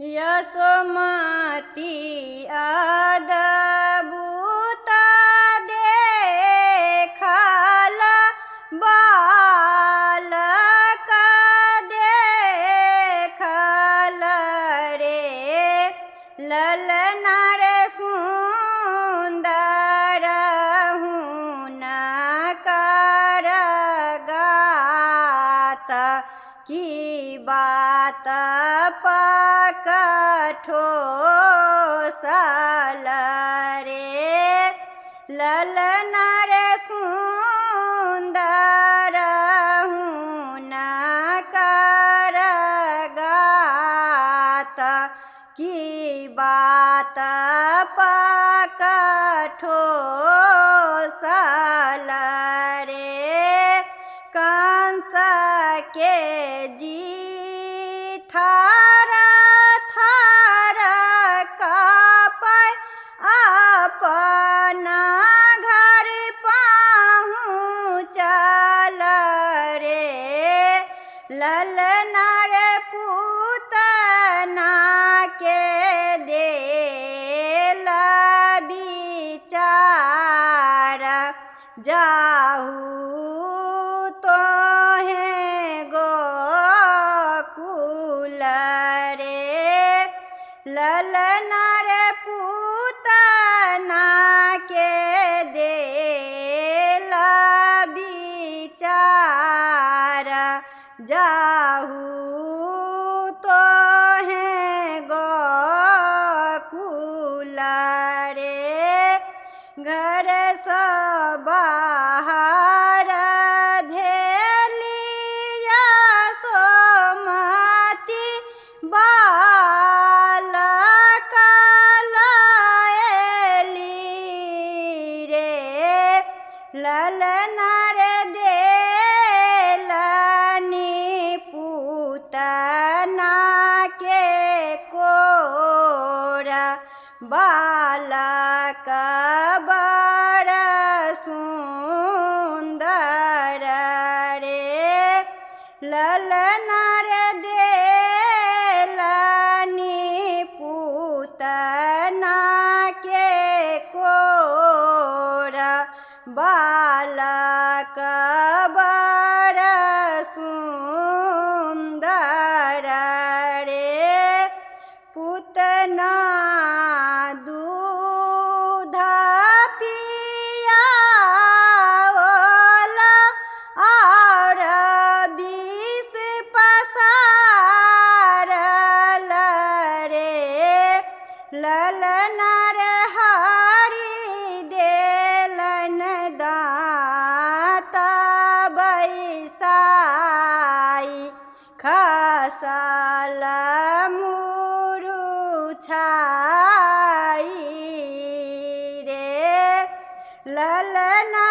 यशोमती अद्भुत देखल बालक देखल रे ललना रे सुंदर हुनकर गात की बात पकठोसल रे ललना रे सुंदर हुनकर गात की बात पकठोसल रे कंस के जी थार थार कापै अपना घर पहुँचल रे ललना रे पूतना के देल विचार जाहू तोहे गोकुल रे ललना रे पूतना के देल विचार जाहू तोहे गोकुल रे घर सँ बाहर भेली यशोमती बालक लयली रे ललना रे देलनि पूतना के कोरा बालक बड़ सुंदर रे ललना रे देलनि पूतना के कोरा बालक बड़ सुंदर रे पूतना दूध पियाओल और विष पसारल रे ललना रे हरि देलन दाँत बैसाई खसल मुरुछाई रे ललना